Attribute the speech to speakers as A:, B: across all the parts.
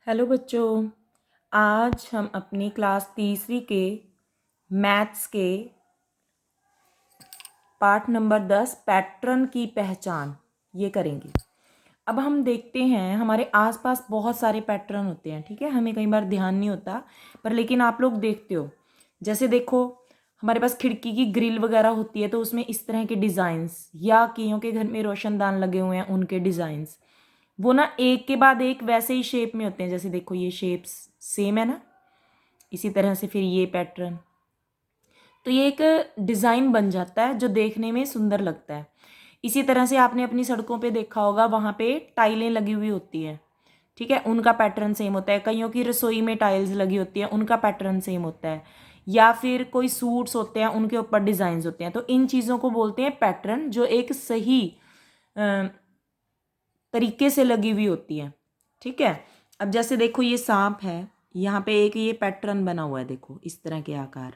A: Hello बच्चों। आज हम अपनी क्लास तीसरी के मैथ्स के पार्ट नंबर 10 पैटर्न की पहचान ये करेंगे। अब हम देखते हैं हमारे आसपास बहुत सारे पैटर्न होते हैं, ठीक है। हमें कई बार ध्यान नहीं होता पर लेकिन आप लोग देखते हो। जैसे देखो हमारे पास खिड़की की ग्रिल वगैरह होती है तो उसमें इस तरह के डिज़ाइंस, या कईयों के घर में रोशनदान लगे हुए हैं उनके डिज़ाइंस, वो ना एक के बाद एक वैसे ही शेप में होते हैं। जैसे देखो ये शेप्स सेम है ना, इसी तरह से फिर ये पैटर्न, तो ये एक डिज़ाइन बन जाता है जो देखने में सुंदर लगता है। इसी तरह से आपने अपनी सड़कों पे देखा होगा, वहाँ पे टाइलें लगी हुई होती हैं, ठीक है, उनका पैटर्न सेम होता है। कईयों की रसोई में टाइल्स लगी होती हैं, उनका पैटर्न सेम होता है। या फिर कोई सूट्स होते हैं उनके ऊपर डिज़ाइंस होते हैं। तो इन चीज़ों को बोलते हैं पैटर्न, जो एक सही तरीके से लगी हुई होती है, ठीक है। अब जैसे देखो ये सांप है, यहाँ पे एक ये पैटर्न बना हुआ है, देखो इस तरह के आकार,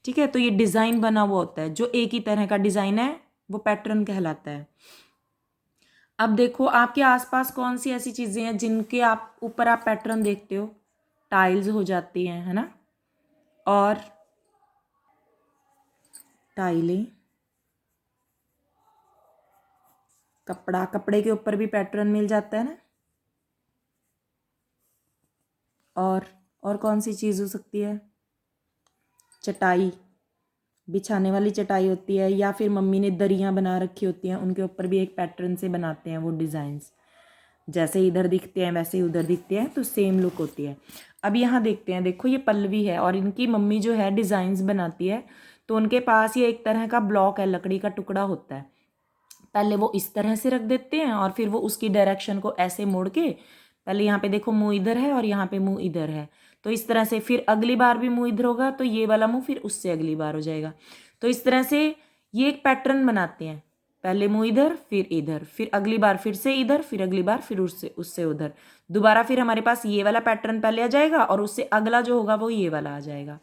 A: ठीक है। तो ये डिज़ाइन बना हुआ होता है, जो एक ही तरह का डिज़ाइन है वो पैटर्न कहलाता है। अब देखो आपके आसपास कौन सी ऐसी चीज़ें हैं जिनके आप ऊपर आप पैटर्न देखते हो। टाइल्स हो जाती हैं, है ना, और टाइलें, कपड़ा, कपड़े के ऊपर भी पैटर्न मिल जाता है ना। और कौन सी चीज़ हो सकती है, चटाई, बिछाने वाली चटाई होती है, या फिर मम्मी ने दरियाँ बना रखी होती हैं, उनके ऊपर भी एक पैटर्न से बनाते हैं वो डिज़ाइंस। जैसे इधर दिखते हैं वैसे ही उधर दिखते हैं, तो सेम लुक होती है। अब यहाँ देखते हैं, देखो ये पल्लवी है और इनकी मम्मी जो है डिज़ाइंस बनाती है, तो उनके पास ये एक तरह का ब्लॉक है, लकड़ी का टुकड़ा होता है। पहले वो इस तरह से रख देते हैं और फिर वो उसकी डायरेक्शन को ऐसे मोड़ के, पहले यहाँ पे देखो मुंह इधर है और यहाँ पे मुंह इधर है, तो इस तरह से फिर अगली बार भी मुंह इधर होगा तो ये वाला मुंह फिर उससे अगली बार हो जाएगा। तो इस तरह से ये एक पैटर्न बनाते हैं, पहले मुंह इधर फिर इधर, फिर अगली बार फिर से इधर, फिर अगली बार फिर उससे उससे उधर, दोबारा फिर हमारे पास ये वाला पैटर्न पहले आ जाएगा और उससे अगला जो होगा वो ये वाला आ जाएगा।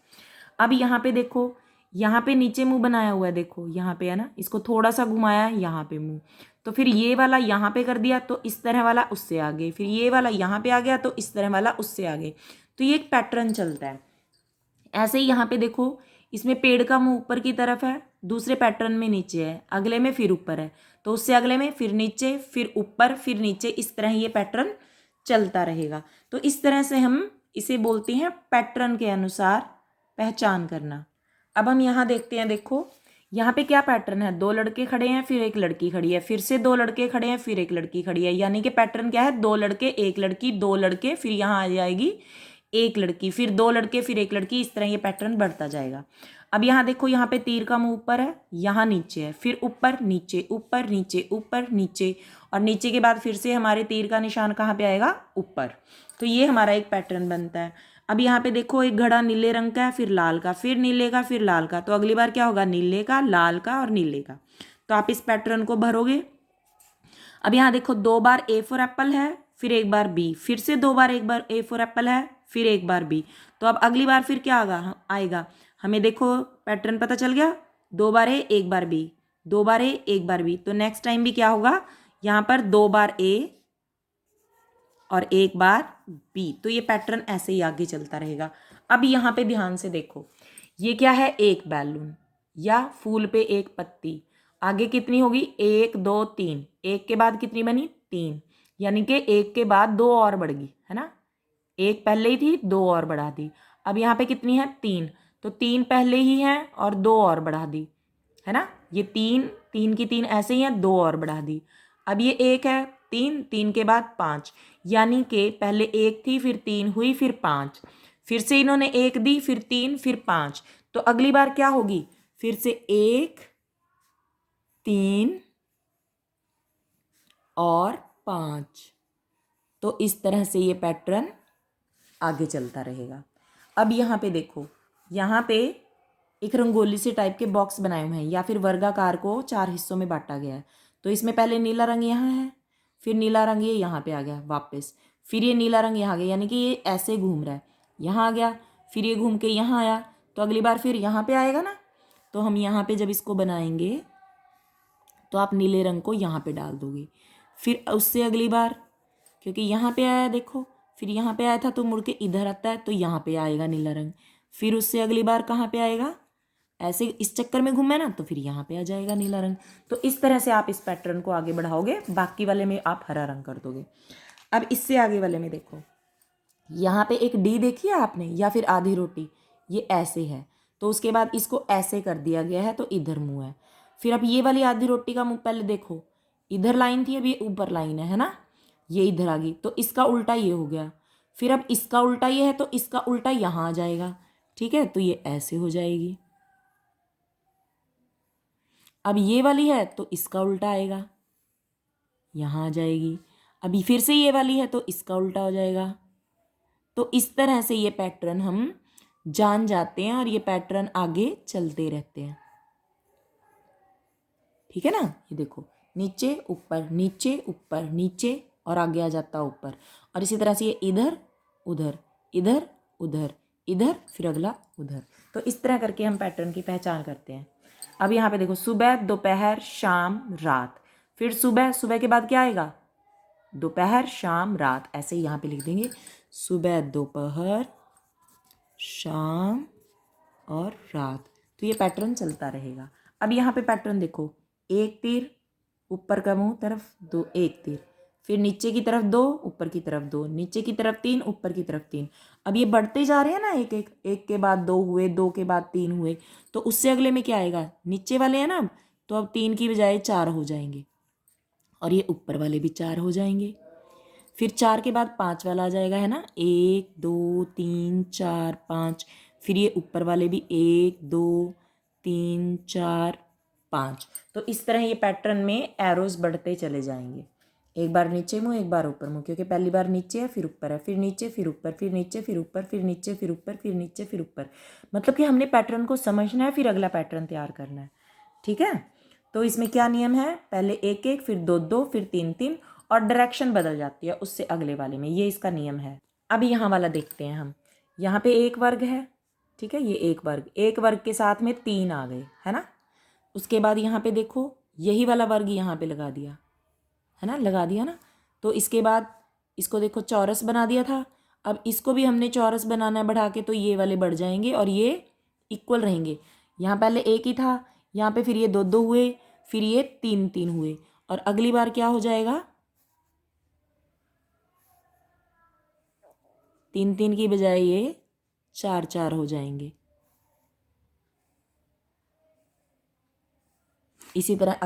A: अब यहाँ पे देखो, यहाँ पे नीचे मुंह बनाया हुआ है, देखो यहाँ पे है ना, इसको थोड़ा सा घुमाया है, यहाँ पे मुंह, तो फिर ये वाला यहाँ पे कर दिया तो इस तरह वाला उससे आगे, फिर ये वाला यहाँ पे आ गया तो इस तरह वाला उससे आगे। तो ये एक पैटर्न चलता है। ऐसे ही यहाँ पे देखो, इसमें पेड़ का मुंह ऊपर की तरफ है, दूसरे पैटर्न में नीचे है, अगले में फिर ऊपर है, तो उससे अगले में फिर नीचे, फिर ऊपर, फिर नीचे, इस तरह ये पैटर्न चलता रहेगा। तो इस तरह से हम इसे बोलते हैं पैटर्न के अनुसार पहचान करना। अब हम यहाँ देखते हैं, देखो यहाँ पे क्या पैटर्न है, दो लड़के खड़े हैं फिर एक लड़की खड़ी है, फिर से दो लड़के खड़े हैं फिर एक लड़की खड़ी है, यानी कि पैटर्न क्या है, दो लड़के एक लड़की, दो लड़के, फिर यहाँ आ जाएगी एक लड़की, फिर दो लड़के फिर एक लड़की, इस तरह ये पैटर्न बढ़ता जाएगा। अब यहाँ देखो, यहाँ पे तीर का मुंह ऊपर है, यहाँ नीचे है, फिर ऊपर नीचे ऊपर नीचे ऊपर नीचे, और नीचे के बाद फिर से हमारे तीर का निशान कहाँ पे आएगा, ऊपर। तो ये हमारा एक पैटर्न बनता है। अब यहाँ पे देखो एक घड़ा नीले रंग का है, फिर लाल का, फिर नीले का, फिर लाल का, तो अगली बार क्या होगा, नीले का, लाल का और नीले का। तो आप इस पैटर्न को भरोगे। अब यहाँ देखो दो बार ए फॉर एप्पल है, फिर एक बार बी, फिर से दो बार एक बार ए फॉर एप्पल है, फिर एक बार बी, तो अब अगली बार फिर क्या आएगा, हमें देखो पैटर्न पता चल गया, दो बार ए एक बार बी, दो बार ए एक बार बी, तो नेक्स्ट टाइम भी क्या होगा, यहाँ पर दो बार ए और एक बार बी, तो ये पैटर्न ऐसे ही आगे चलता रहेगा। अब यहाँ पे ध्यान से देखो, ये क्या है, एक बैलून या फूल पे एक पत्ती, आगे कितनी होगी, एक दो तीन, एक के बाद कितनी बनी, तीन, यानी कि एक के बाद दो और बढ़ गई, है ना, एक पहले ही थी दो और बढ़ा दी। अब यहाँ पे कितनी है, तीन, तो तीन पहले ही है और दो और बढ़ा दी, है ना, ये तीन, तीन की तीन ऐसे ही है, दो और बढ़ा दी। अब ये एक है, तीन, तीन के बाद पाँच, यानी कि पहले एक थी फिर तीन हुई फिर पाँच, फिर से इन्होंने एक दी फिर तीन फिर पाँच, तो अगली बार क्या होगी, फिर से एक, तीन और पाँच, तो इस तरह से ये पैटर्न आगे चलता रहेगा। अब यहाँ पे देखो, यहाँ पे एक रंगोली से टाइप के बॉक्स बनाए हुए हैं, या फिर वर्गाकार को चार हिस्सों में बांटा गया है। तो इसमें पहले नीला रंग यहाँ है, फिर नीला रंग ये यहाँ पे आ गया वापस, फिर ये नीला रंग यहाँ आ गया, यानी कि ये ऐसे घूम रहा है, यहाँ आ गया, फिर ये घूम के यहाँ आया, तो अगली बार फिर यहाँ पे आएगा ना। तो हम यहाँ पे जब इसको बनाएंगे तो आप नीले रंग को यहाँ पे डाल दोगे, फिर उससे अगली बार, क्योंकि यहाँ पे आया देखो, फिर यहाँ पे आया था तो मुड़ के इधर आता है तो यहाँ पे आएगा नीला रंग, फिर उससे अगली बार कहाँ पे आएगा, ऐसे इस चक्कर में घूमे ना तो फिर यहाँ पे आ जाएगा नीला रंग। तो इस तरह से आप इस पैटर्न को आगे बढ़ाओगे, बाकी वाले में आप हरा रंग कर दोगे। अब इससे आगे वाले में देखो, यहाँ पे एक डी देखी है आपने, या फिर आधी रोटी, ये ऐसे है तो उसके बाद इसको ऐसे कर दिया गया है तो इधर मुंह है। फिर अब ये वाली आधी रोटी का मुंह पहले देखो, इधर लाइन थी, अब ये ऊपर लाइन है ना, ये इधर आ गई तो इसका उल्टा ये हो गया। फिर अब इसका उल्टा ये है तो इसका उल्टा यहाँ आ जाएगा, ठीक है, तो ये ऐसे हो जाएगी। अब ये वाली है तो इसका उल्टा आएगा, यहाँ आ जाएगी। अभी फिर से ये वाली है तो इसका उल्टा हो जाएगा। तो इस तरह से ये पैटर्न हम जान जाते हैं और ये पैटर्न आगे चलते रहते हैं, ठीक है ना। ये देखो, नीचे ऊपर नीचे ऊपर नीचे और आगे आ जाता ऊपर, और इसी तरह से ये इधर उधर इधर उधर इधर फिर अगला उधर। तो इस तरह करके हम पैटर्न की पहचान करते हैं। अब यहाँ पे देखो, सुबह दोपहर शाम रात, फिर सुबह, सुबह के बाद क्या आएगा, दोपहर शाम रात, ऐसे ही यहाँ पे लिख देंगे, सुबह दोपहर शाम और रात। तो ये पैटर्न चलता रहेगा। अब यहाँ पे पैटर्न देखो, एक तीर ऊपर का मुंह तरफ दो, एक तीर, फिर नीचे की तरफ दो, ऊपर की तरफ दो, नीचे की तरफ तीन, ऊपर की तरफ तीन। अब ये बढ़ते जा रहे हैं ना, एक एक, एक के बाद दो हुए, दो के बाद तीन हुए, तो उससे अगले में क्या आएगा, नीचे वाले हैं ना, तो अब तीन की बजाय चार हो जाएंगे, और ये ऊपर वाले भी चार हो जाएंगे। फिर चार के बाद पाँच वाला आ जाएगा, है ना, एक दो तीन चार पाँच, फिर ये ऊपर वाले भी एक दो तीन चार पाँच। तो इस तरह ये पैटर्न में एरोज बढ़ते चले जाएंगे, एक बार नीचे मुँह, एक बार ऊपर मुँह, क्योंकि पहली बार नीचे है फिर ऊपर है, फिर नीचे फिर ऊपर, फिर नीचे फिर ऊपर, फिर नीचे फिर ऊपर, फिर नीचे फिर ऊपर। मतलब कि हमने पैटर्न को समझना है, फिर अगला पैटर्न तैयार करना है, ठीक है। तो इसमें क्या नियम है, पहले एक एक, फिर दो दो, फिर तीन तीन, और डायरेक्शन बदल जाती है उससे अगले वाले में, ये इसका नियम है। अब यहाँ वाला देखते हैं हम, यहाँ पे एक वर्ग है, ठीक है, ये एक वर्ग, एक वर्ग के साथ में तीन आ गए, है ना। उसके बाद यहाँ पे देखो, यही वाला वर्ग यहाँ पे लगा दिया, है ना, लगा दिया ना। तो इसके बाद इसको देखो चौरस बना दिया था, अब इसको भी हमने चौरस बनाना है बढ़ा के, तो ये वाले बढ़ जाएंगे और ये इक्वल रहेंगे। यहाँ पहले एक ही था, यहाँ पे फिर ये दो दो हुए, फिर ये तीन तीन हुए, और अगली बार क्या हो जाएगा, तीन तीन की बजाय ये चार चार हो जाएंगे। इसी तरह